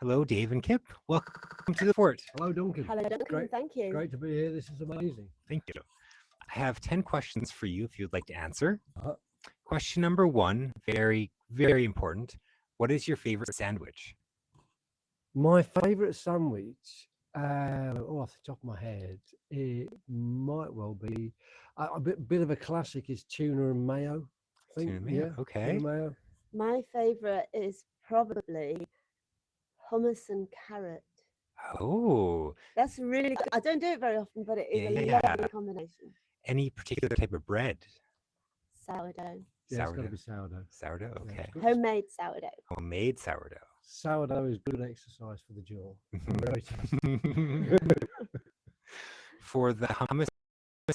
Hello, Dave and Kip. Welcome to the fort. Hello, Duncan. Hello, Duncan. Great, Thank you. great to be here. This is amazing. Thank you. I have 10 questions for you if you'd like to answer. Uh-huh. Question number 1, very, very important. What is your favorite sandwich? My favourite sandwich, off the top of my head, it might well be a bit of a classic is tuna and mayo. I think, Tuna mayo, yeah, okay. tuna mayo. My favourite is probably hummus and carrot. Oh, That's really good. I don't do it very often, but it is a Yeah. lovely combination. any particular type of bread? Sourdough. Yeah, it's got to Sourdough. be sourdough. Sourdough, Yeah, okay. it's good. Homemade sourdough. Homemade sourdough. Sourdough is good exercise for the jaw. Very tasty. For the hummus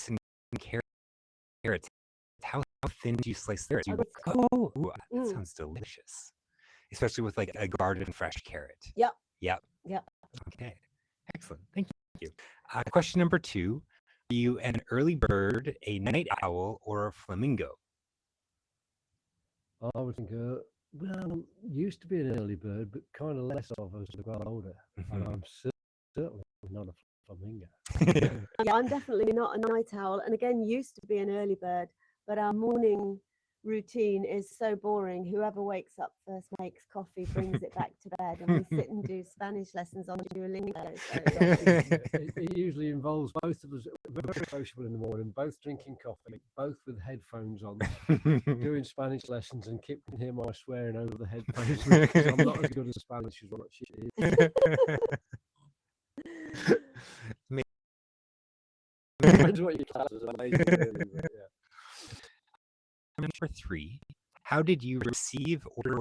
and carrots, how thin do you slice there? Do you ooh, that Mm. sounds delicious. Especially with like a garden fresh carrot. Yep. Yep. Yep. Okay. Excellent. Thank you. Question number 2. Are you an early bird, a night owl, or a flamingo? I would think, used to be an early bird, but kind of less of as I got older. And I'm certainly not a flamingo. Yeah, I'm definitely not a night owl. And again, used to be an early bird, but our morning routine is so boring. Whoever wakes up first makes coffee, brings it back to bed, and we sit and do Spanish lessons on Duolingo. So, It usually involves both of us very sociable in the morning, both drinking coffee, both with headphones on, doing Spanish lessons, and Kip can hear my swearing over the headphones because I'm not as good at Spanish as what she is. Depends what your class is amazing, really, but yeah. Number 3. How did you receive or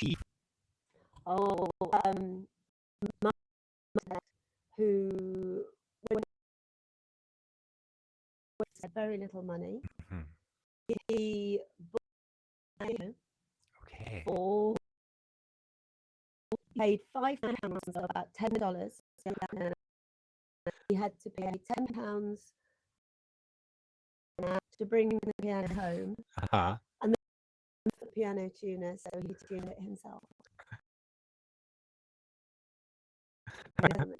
achieve? oh, my dad, who had very little money, Mhm. he bought Okay. for paid £5, so about $10. He had to pay £10 to bring the piano home, Uh-huh. the piano tuner, so he tuned it himself. Do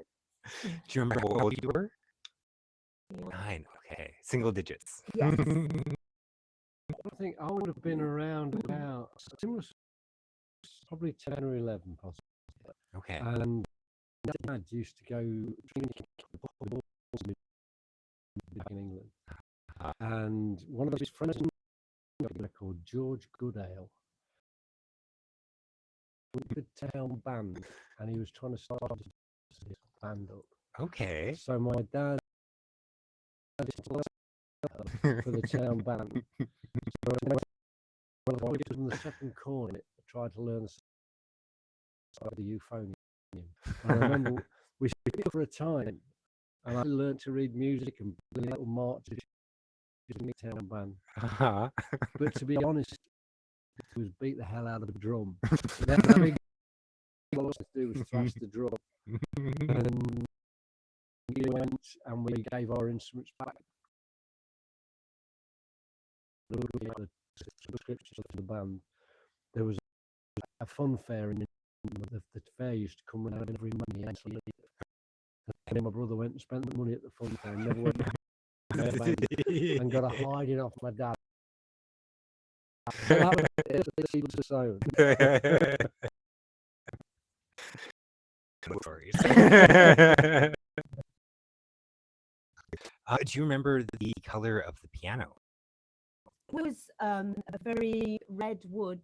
you remember how old you were? Yeah. 9. Okay. Single digits. Yes. I think I would have been around about similar, probably 10 or 11, possibly. Okay. And Dad used to go drinking back in England. And one of his friends called George Goodale, good town band, and he was trying to start his band up. Okay. So my dad for the town band. So I was in the second corner, I tried to learn the side of the euphonium. And I remember we split for a time, and I learned to read music and play little marches in the town band. Uh-huh. But to be honest, it was beat the hell out of the drum. Everything I wanted to do was thrash the drum. And we went and we gave our instruments back. We had the subscriptions for the band. There was a fun fair in the fair used to come around every Monday. And my brother went and spent the money at the fun fair, never went and got a hiding off my dad. And that was it, the seeds are sown. No stories. Do you remember the color of the piano? It was a very red wood,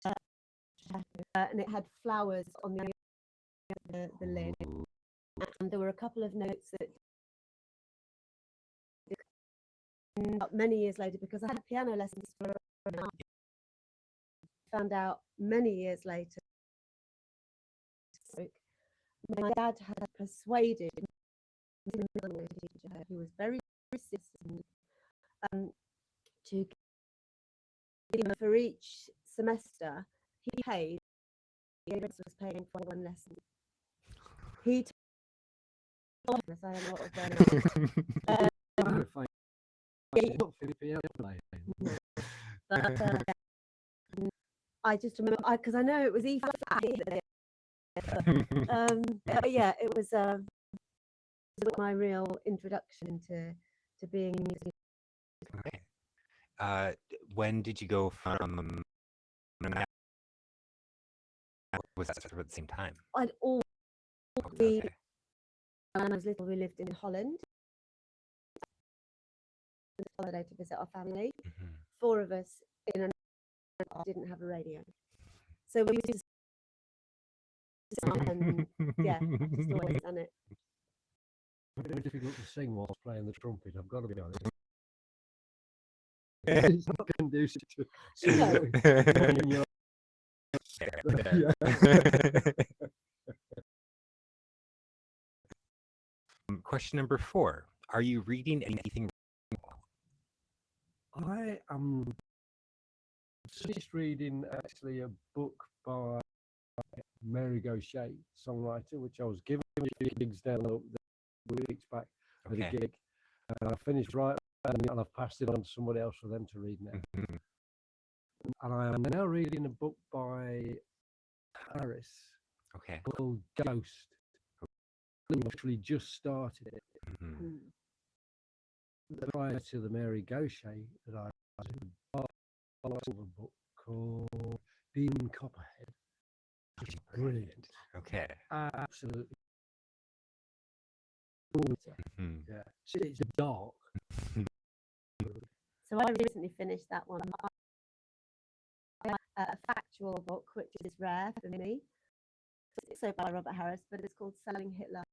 and it had flowers on the lid. And there were a couple of notes that many years later, because I had piano lessons for found out many years later, my dad had persuaded who was very persistent to give him for each semester he paid. He was paying for one lesson. He told us, I don't know what was going on. I just remember because I know it was E flat. But yeah, it was my real introduction to being a music. Okay. When did you go from? Was that sort of at the same time? I'd always, Okay. when I was little, we lived in Holland. Holiday to visit our family. Mhm. 4 of us in an didn't have a radio, so we used to and yeah, I've just always done it. Very difficult to sing whilst playing the trumpet, I've got to be honest. It's not conducive to singing. Question number 4. Are you reading anything? I am just reading actually a book by Mary Gaucher, songwriter, which I was given gigs down the weeks back at a gig. And I finished right and I've passed it on to somebody else for them to read now. Mhm. And I am now reading a book by Harris Okay. called Ghost. I actually just started it. Mhm. Prior to the Mary Gaucher that I read, a book called Demon Copperhead. Which is brilliant. Okay. Absolutely. Mhm. Yeah. It's dark. So I recently finished that one. A factual book, which is rare for me. It's also by Robert Harris, but it's called Selling Hitler.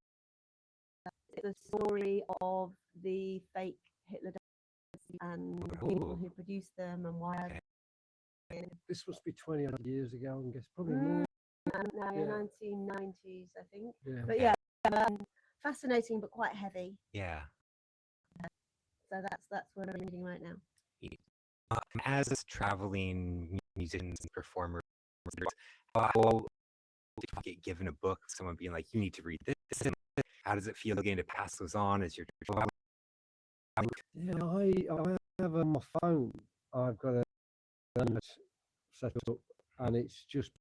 It's the story of the fake Hitler and people who produced them and why. This must be 20 odd years ago, I guess, probably more. Now, yeah. 1990s, I think. Yeah. But yeah, fascinating but quite heavy. Yeah. So that's what I'm reading right now. As traveling musicians and performers, how do you get given a book? Someone being like, "You need to read this." How does it feel getting to pass those on as you're traveling? Yeah, I have on my phone. I've got a set up, and it's just.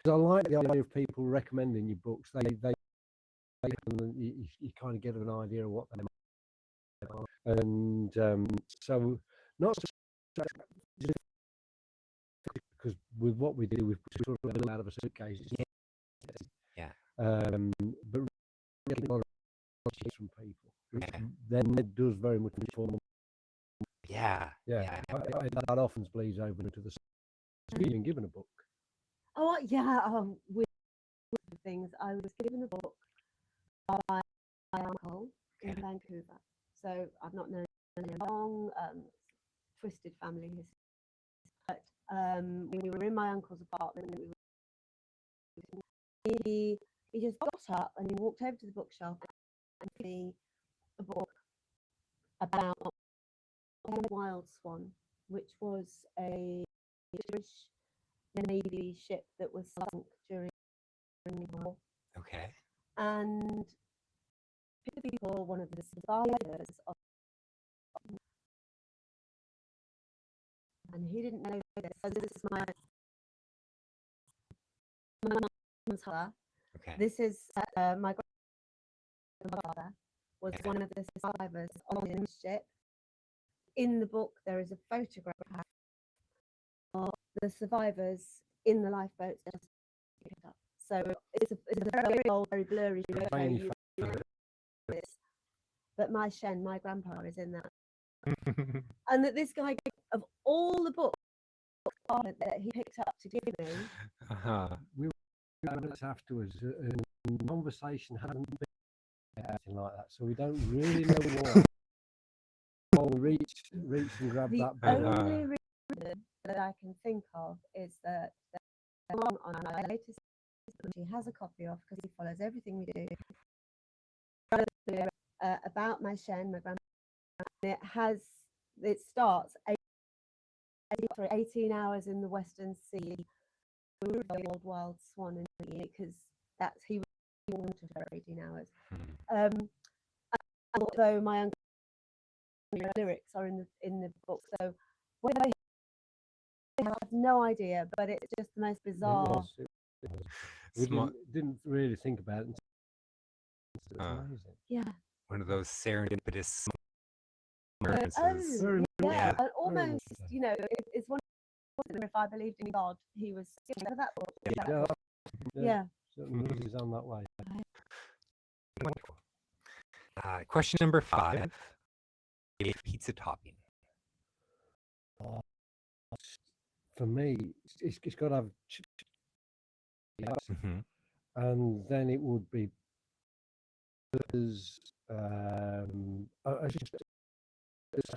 I like the idea of people recommending your books. You kind of get an idea of what they are, and so not because with what we do, we've sort of built out of a suitcase. Yeah. But getting a lot of from people, which then it does very much inform. Yeah. That often bleeds over into the being given a book. Oh yeah, with things. I was given a book by my uncle in Vancouver. So I've not known him long, twisted family history. But we were in my uncle's apartment. He just got up and he walked over to the bookshelf and gave me a book about Wild Swan, which was a British Navy ship that was sunk during the war. Okay. And people, one of the survivors of, and he didn't know this. So this is my mum's father. Okay. This is my grandfather was one of the survivors on the ship. In the book, there is a photograph of the survivors in the lifeboats just picked up. So it's a very old, very blurry photo. But my grandpa is in that. And that this guy, of all the books that he picked up to give me, we were minutes afterwards, and the conversation hadn't been anything like that, so we don't really know why. I'll reach and grab that book. The only reason that I can think of is that on my latest book, she has a copy of, because he follows everything we do, about my grandpa. It starts 18 hours in the Western Sea, the old wild swan in the, because he wanted for 18 hours. Although my uncle lyrics are in the book, so whether I have no idea, but it's just the most It bizarre. was. We Small, didn't really think about it until it was uh, amazing. Yeah. one of those serendipitous Oh, occurrences. Very much yeah. Yeah. And Very almost, much so. you know, it's one of them. If I believed in God, he was. That thought, Yeah, that thought. yeah, Yeah. certainly is on that way. Wonderful. Question number 5. Favorite pizza topping. For me, it's got to have Mm-hmm. and then it would be burgers, it's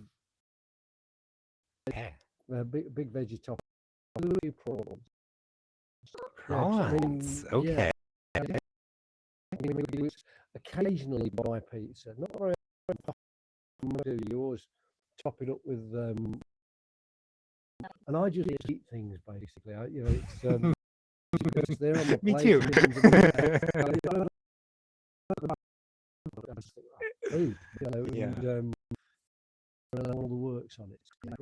Okay. a big veggie top. Louis prawns. Yeah, 'cause Prawns. Okay. we occasionally buy pizza. Not very often do. You always top it up with, and I just eat things basically. It's there on the Me plate. too. Food, Yeah. and all the works on it. Yeah.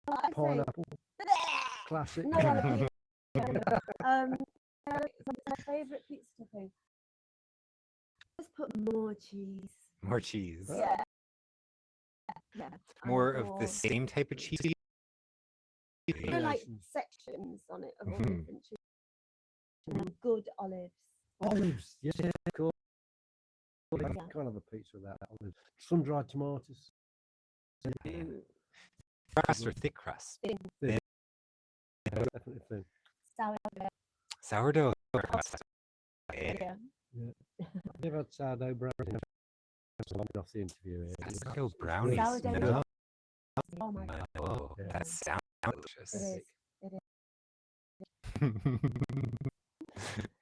I'd say Pineapple, classic. not on a pizza. My favourite pizza topping. Just put more cheese. More cheese. Yeah. Yeah. More of the same type of cheese. You know, like Variations. sections on it of all Mhm. different cheese. And good olives. Olives, yeah, of course. Yeah. Can't have a pizza without olives. Sun-dried tomatoes. Yeah. Mm. Crust or thick crust? Thin. Definitely thin. Sourdough. Sourdough crust. Yeah. Have you ever had sourdough brownie? Off the interview here. Sourdough brownies. Sourdough No. Oh my God. No. Yeah. That sounds delicious. It is.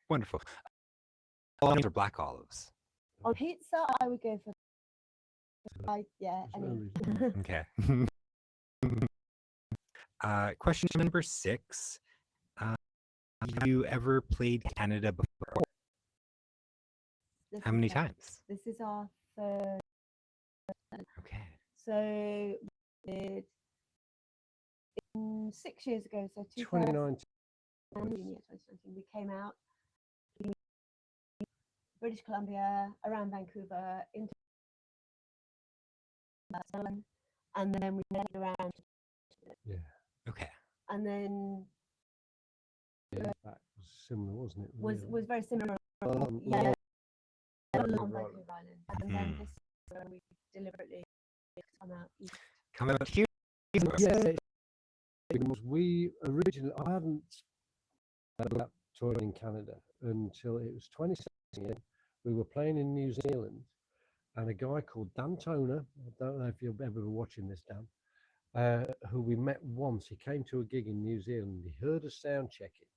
Wonderful. Olives or black olives? On pizza, I would go for. Yeah. There's no Any. reason. Okay. Question number 6. Have you ever played Canada before? This How is many our- times? This is our third. Okay. So we did 6 years ago. So 2019. 2019, we came out British Columbia, around Vancouver, into and then we made it around, Yeah. Okay. and then Yeah, that was similar, wasn't it? was really? very similar. Long- Yeah, on Vancouver Vancouver Island, and then this is where we deliberately come out east. Come out here. Yeah, because we originally, I hadn't toured in Canada until it was 2017. We were playing in New Zealand, and a guy called Dan Toner, I don't know if you've ever been watching this, Dan, who we met once. He came to a gig in New Zealand. He heard us sound checking,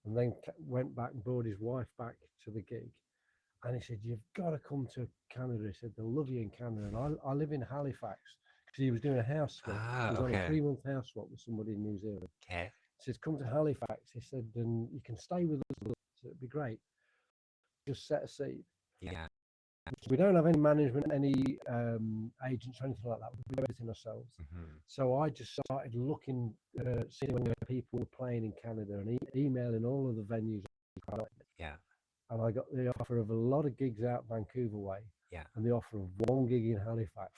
and then went back and brought his wife back to the gig. And he said, "You've got to come to Canada." He said, "They'll love you in Canada." And I live in Halifax, because he was doing a house swap. Ah, He was on a okay. 3-month house swap with somebody in New Zealand. Okay. He says, "Come to Halifax." He said, "And you can stay with us. So it'd be great. Just set a seat." Yeah. We don't have any management, any agents or anything like that. We do everything ourselves. Mhm. So I just started looking, seeing where people were playing in Canada, and emailing all of the venues. Yeah. And I got the offer of a lot of gigs out Vancouver way. Yeah. And the offer of one gig in Halifax.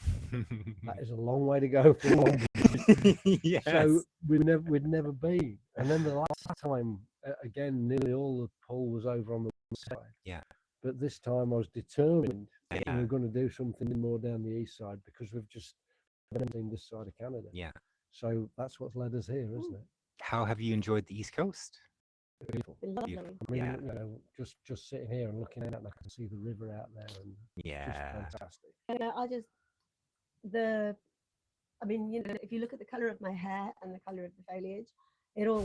That is a long way to go for one gig. Yes. So we'd never been. And then the last time, again, nearly all the pull was over on the west side. Yeah. But this time I was determined that we Yeah. were going to do something more down the east side, because we've just never seen this side of Canada. Yeah. So that's what's led us here, isn't it? How have you enjoyed the East Coast? Beautiful. Been lovely. Beautiful. I mean, Yeah. you know, just sitting here and looking out, and I can see the river out there, and just Yeah. fantastic. You know, I mean, you know, if you look at the color of my hair and the color of the foliage, it all.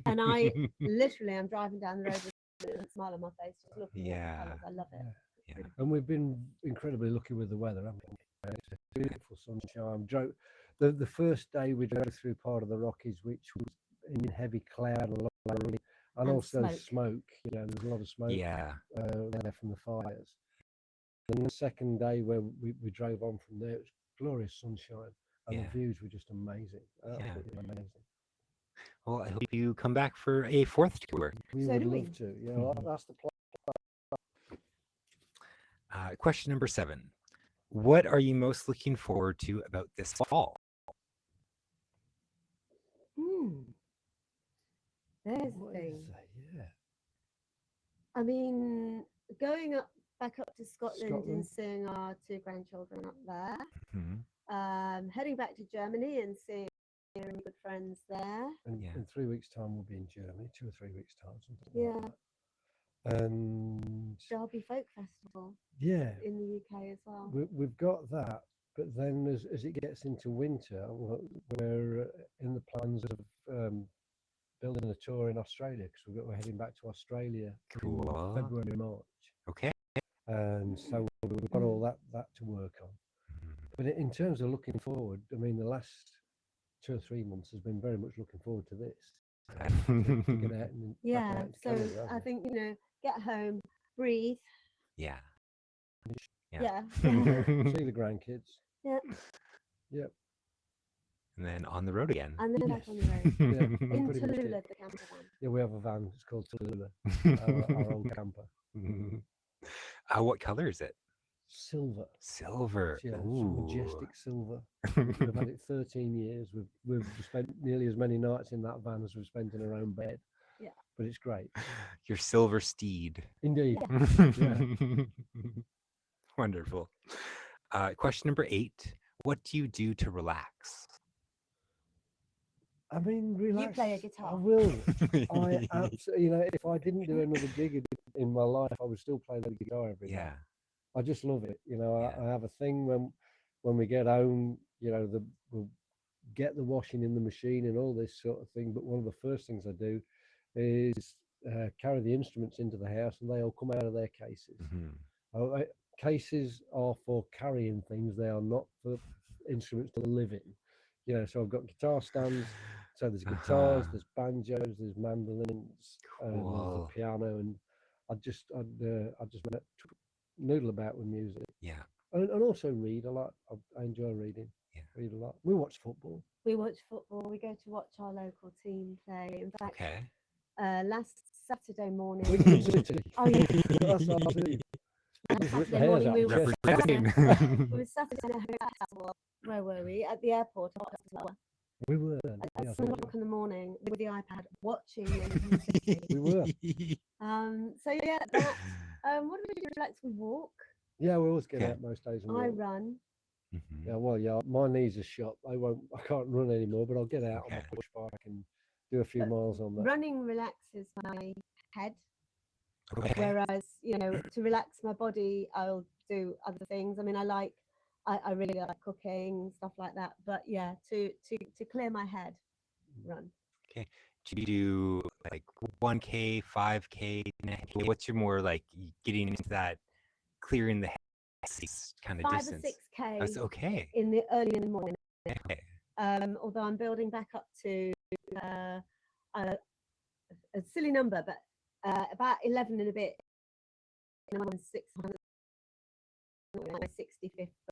And I literally am driving down the road with a smile on my face, just looking at Yeah. the colours. I love it. Yeah. And we've been incredibly lucky with the weather, haven't we? It's a beautiful sunshine. The first day we drove through part of the Rockies, which was in heavy cloud and a lot of rain, and also smoke. You know, there's a lot of smoke Yeah. there from the fires. And the second day where we drove on from there, it was glorious sunshine. and Yeah. the views were just amazing, Yeah. absolutely amazing. Well, I hope you come back for a fourth tour. We So would do we. love to. Yeah, well, that's the plan. Question number 7. What are you most looking forward to about this fall? There's the What thing. is that? Yeah. I mean, going back up to Scotland and Scotland. seeing our 2 grandchildren up there. Mhm. Heading back to Germany and seeing really good friends there. And Yeah. in 3 weeks' time, we'll be in Germany. 2 or 3 weeks' time, something Yeah. like that. And Derby Folk Festival yeah, in the UK as well. we've got that. But then as it gets into winter, we're in the plans of building a tour in Australia, because we're heading back to Australia Cool. in February, March. Okay. And so we've got all that to work on. But in terms of looking forward, I mean, the last 2 or 3 months has been very much looking forward to this. To get out and back Yeah. out into So Canada, I hasn't it? think, get home, breathe. Yeah. Yeah. See the grandkids. Yeah. Yep. And then on the road again. And then Yes. back on the road. Yeah. In pretty much it. Tallulah, the camper van. Yeah, we have a van. It's called Tallulah, our old camper. What color is it? Silver. Silver. Yeah, it's Ooh. majestic silver. We've had it 13 years. We've spent nearly as many nights in that van as we've spent in our own bed. Yeah. But it's great. Your silver steed. Indeed. Yeah. Wonderful. Question number 8. What do you do to relax? I mean, relax. You play a guitar. I will. I absolutely, if I didn't do another gig in my life, I would still play the guitar every day. Yeah. I just love it. Yeah. I have a thing when we get home, we'll get the washing in the machine and all this sort of thing. But one of the first things I do is carry the instruments into the house, and they all come out of their cases. Mhm. Cases are for carrying things. They are not for instruments to live in. So I've got guitar stands. So there's guitars, Uh-huh. there's banjos, there's mandolins, and there's a Cool. piano, and I'd just noodle about with music, Yeah. and also read a lot. I enjoy reading. Yeah. Read a lot. We watch football. We watch football. We go to watch our local team play. In fact, Okay. last Saturday morning. Wigan City. Oh yeah. That's our team. Last Just rip the Saturday hairs morning out we of were your chest. Representing. we were sat in a hotel. Where were we? At the airport. We were. At Yeah, I 7 think o'clock in the morning with the iPad watching Wigan City. we were. So yeah, that, what do we do? Relax, we walk. Yeah, we always get Okay. out most days and I walk. run. Mhm. Yeah, well, yeah, my knees are shot. I can't run anymore, but I'll get out on Okay. my push bike and do a few But miles on that. Running relaxes my head, Okay. whereas to relax my body, I'll do other things. I mean, I really like cooking, stuff like that. But yeah, to clear my head, run. Okay. Do you do like 1K, 5K, 10K? What's your more like getting into that clearing the head kind of 5 or distance? 6K That's okay. early in the morning. Okay. Although I'm building back up to a silly number, but about 11 and a bit. And I'm on 65th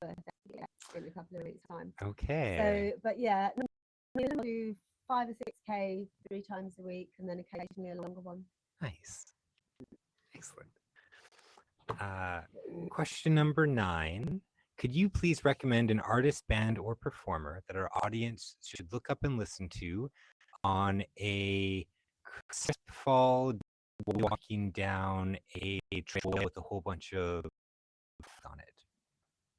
birthday in a couple of weeks' time. Okay. So, but yeah, I do 5 or 6K 3 times a week, and then occasionally a longer one. Nice. Excellent. Question number 9. Could you please recommend an artist, band, or performer that our audience should look up and listen to on a crisp fall walking down a trail with a whole bunch of on it?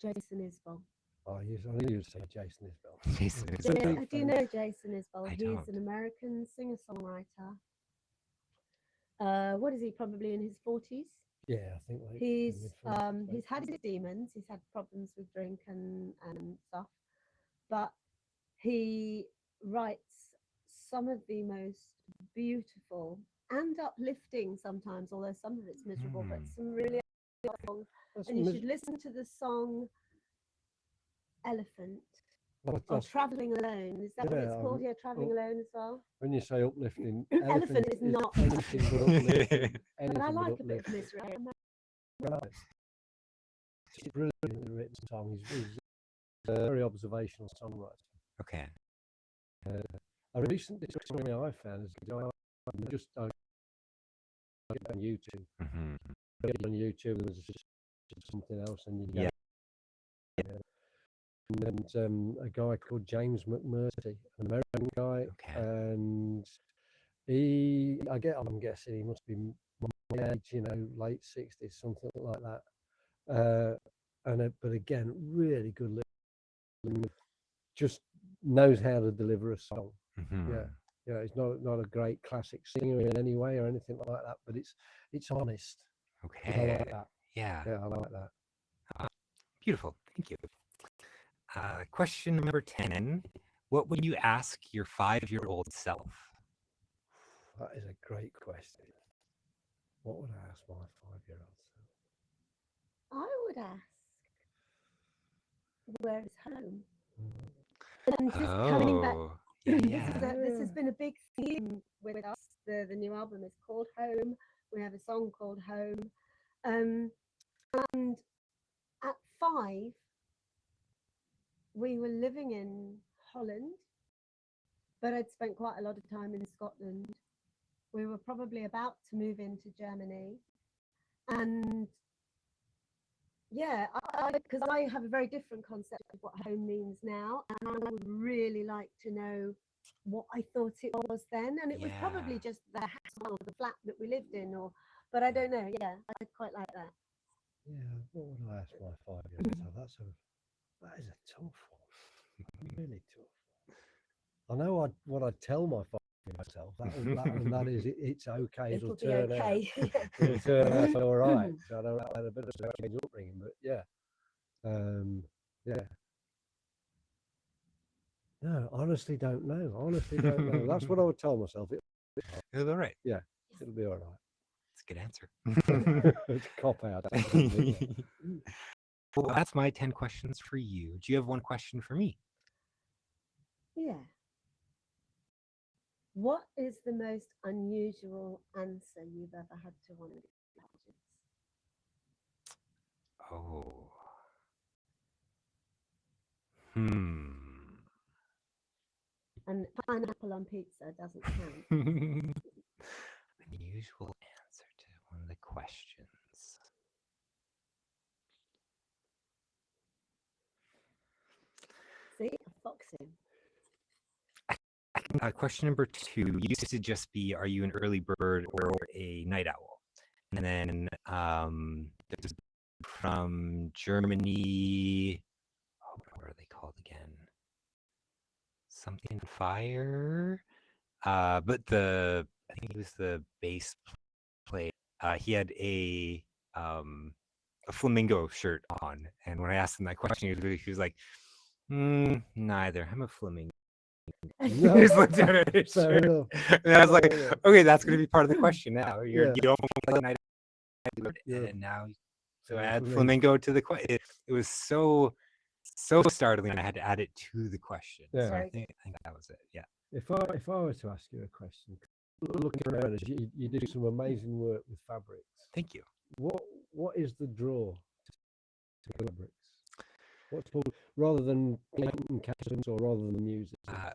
Jason Isbell. I knew you'd say Jason Isbell. Jason He's Isbell. a big Do you fan. know Jason Isbell? I He's don't. an American singer-songwriter. What is he? Probably in his 40s. Yeah, I think like He's mid-40s, he's had his demons. He's had problems with drink and stuff, but he writes some of the most beautiful and uplifting sometimes, although some of it's miserable, but some really uplifting. That's And you mis- should listen to the song Elephant well, or that's- Traveling Alone. Is that what it's Yeah, called? Yeah, Traveling oh, Alone as well. when you say uplifting, Elephant is not anything but uplifting. But I Anything like but a bit of uplifting. misery. Right. It's a brilliantly written song. He's a very observational songwriter. Okay. A recent discovery I found is I get on YouTube. Hmm. Get on YouTube, and there's just something else, and you Yeah. and a guy called James McMurtry, an American guy, Okay. and I'm guessing he must be my age, late 60s, something like that. But again, really good listening, just knows how to deliver a song. Hmm. Yeah, he's not a great classic singer in any way or anything like that, but it's honest. I Okay. like that. Yeah. Yeah, I like that. Beautiful. Thank you. Question number 10. What would you ask your 5-year-old self? That is a great question. What would I ask my 5-year-old self? I would ask, where is home? Mm. And just coming back, Oh, yeah. this has been a big theme with us. The new album is called Home. We have a song called Home. And at 5, we were living in Holland, but I'd spent quite a lot of time in Scotland. We were probably about to move into Germany. And yeah, because I have a very different concept of what home means now, and I would really like to know what I thought it was then. And it was probably just the house or the flat that we lived in, but I don't know. Yeah, I'd quite like that. Yeah, what would I ask my 5-year-old self? That is a tough one. Really tough. I know what I'd tell my 5-year-old self, and that is it's okay. It'll be turn okay. out. It'll turn out all right. So I know I had a bit of a strange upbringing, but yeah. Yeah. No, honestly don't know. That's what I would tell myself. It'll be all right. Yeah, it'll be all right. It's a good answer. It's a cop out. Well, that's my 10 questions for you. Do you have one question for me? Yeah. What is the most unusual answer you've ever had to one of these questions? Oh. And pineapple on pizza doesn't count. Unusual answer to one of the questions. See, a fox in. Question number 2 used to just be, are you an early bird or a night owl? And then there's from Germany, what are they called again? Something fire. But I think he was the bass player. He had a flamingo shirt on, and when I asked him that question, he was like, "Neither. I'm a flamingo." He just looked at his shirt, and I was like, "Okay, that's going to be part of the question now. You don't like night bird, and now." So I add flamingo to the question. It was so startling. I had to add it to the question. Yeah. So I think that was it. Yeah. If I were to ask you a question, looking around us, you do some amazing work with fabrics. Thank you. What is the draw to fabrics? What's rather than painting captions or rather than the music? I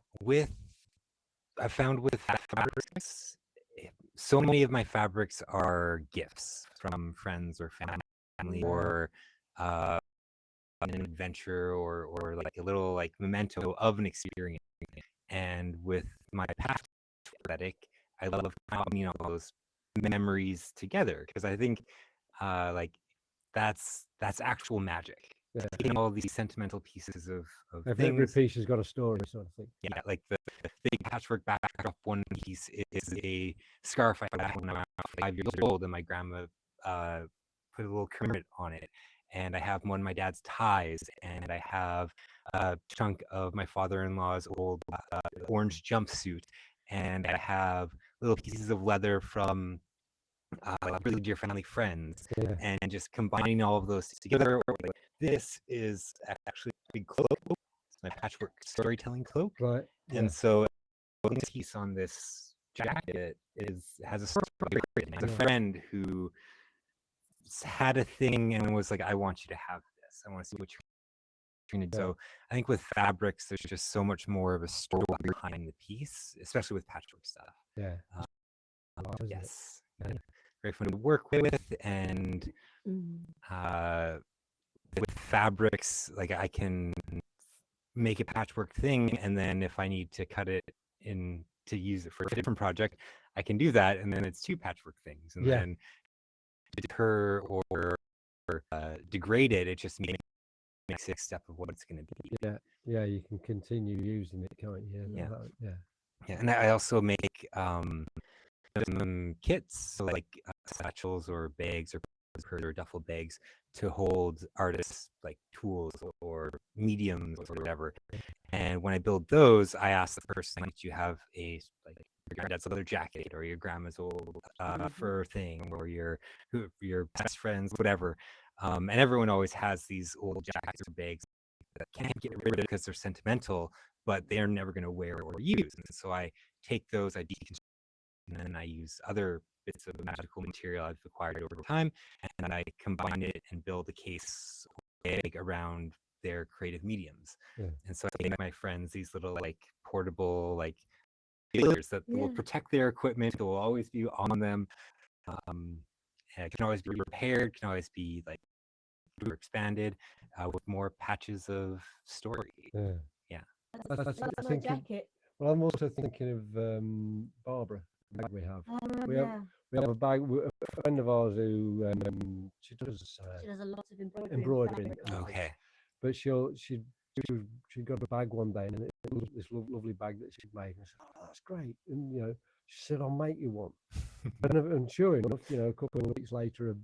found with fabrics, so many of my fabrics are gifts from friends or family, or an adventure, or like a little like memento of an experience. And with my past aesthetic, I love putting all those memories together, because I think like that's actual magic. Yeah. Taking all these sentimental pieces of Every things. piece has got a story, sort of thing. Yeah, like the big patchwork backdrop one piece is a scarf I got when I was 5 years old, and my grandma put a little Kermit on it. And I have one of my dad's ties, and I have a chunk of my father-in-law's old orange jumpsuit, and I have little pieces of leather from really dear family friends, and just combining all of those together. Like, this is actually a big cloak. It's my patchwork storytelling cloak, right? And so this piece on this jacket has a story. It's a friend who had a thing and was like, "I want you to have this. I want to see what you're And Yeah. so I think with fabrics, there's just so much more of a story behind the piece, especially with patchwork stuff. Yeah. Um, Isn't it? yes, yeah, very fun to work with, and Mm. with fabrics, like I can make a patchwork thing, and then if I need to cut it in to use it for a different project, I can do that, and then it's two patchwork things, and Yeah. then deter or degrade it, it just makes it a step of what it's going to be. Yeah. Yeah. You can continue using it, can't you? Yeah. Yeah. Yeah, and I also make some kits, so like satchels or bags or duffel bags to hold artists like tools or mediums or whatever. And when I build those, I ask the person, do you have a like your granddad's leather jacket or your grandma's old fur thing or your best friends, whatever. And everyone always has these old jackets or bags that can't get rid of because they're sentimental, but they're never going to wear or use. And so I take those, I deconstruct, and then I use other bits of magical material I've acquired over time, and I combine it and build a case or bag around their creative mediums. Yeah. And so I make my friends these little like portable like fillers that will Yeah. protect their equipment. They will always be on them. And it can always be repaired. Can always be like expanded with more patches of story. Yeah. Yeah. That's That's my thinking. jacket. Well, I'm also thinking of Barbara. The bag we have. We have Yeah. we have a bag. A friend of ours who she does She does a lot of embroidery. embroidery, and fabric. Okay. but she got a bag one day, and it was this lovely bag that she'd made. And I said, "Oh, that's great." And she said, "I'll make you one." And sure enough, a couple of weeks later,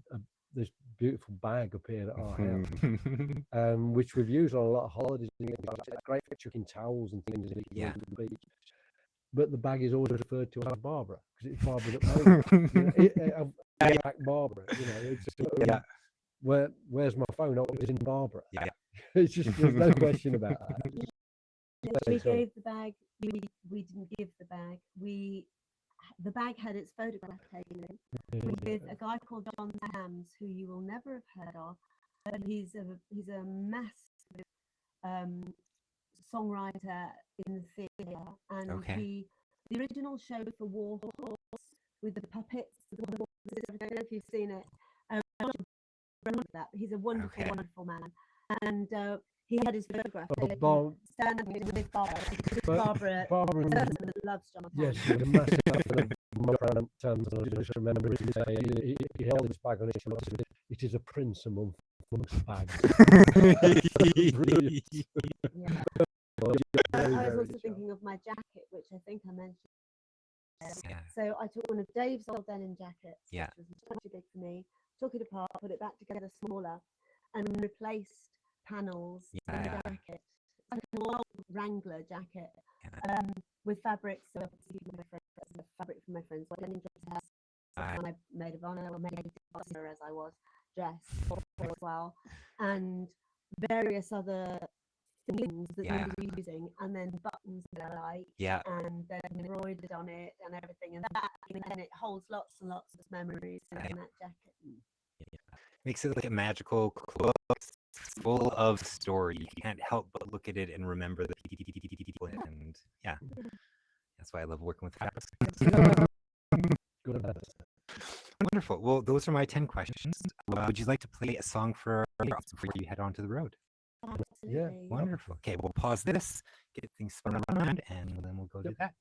this beautiful bag appeared at our house, which we've used on a lot of holidays. It's great for chucking towels and things as you go Yeah. to the beach. But the bag is always referred to as Barbara because it's Barbara that made it. Back Barbara, it's just, Yeah. where's my phone? Oh, it's in Barbara. Yeah. It's just there's no question about that. We So- gave the bag. We didn't give the bag. The bag had its photograph taken with a guy called John Sams, who you will never have heard of, but he's a massive songwriter in the theatre, and Okay. the original show for Warhorse with the puppets. I don't know if you've seen it. That he's a wonderful, Okay. wonderful man, and he had his photograph taken standing with Barbara. Barbara Loves John. yes, she's a massive fan of Terms. I just remember he held his bag on his shoulder. It is a prince amongst bags. Brilliant. Yeah. I was also thinking of my jacket, which I think I mentioned. Yeah. So I took one of Dave's old denim jackets, Yeah. which was much too big for me, took it apart, put it back together smaller, and replaced panels in the Yeah. jacket. It's like an old Wrangler jacket Yeah. with fabrics. So fabric from my friend's wedding dress, my maid of honor, or maid of honor as I was dressed as well, and various other things that Yeah. you were using, and then buttons that I like, Yeah. and then embroidered on it and everything, and then it holds lots and lots of memories in that jacket. Makes it like a magical cloak full of story. You can't help but look at it and remember the people. And yeah, that's why I love working with fabrics. Good. Wonderful. Well, those are my 10 questions. Would you like to play a song for our audience before you head on to the road? Absolutely. Wonderful. Okay, we'll pause this, get things spun around, and then we'll go do that.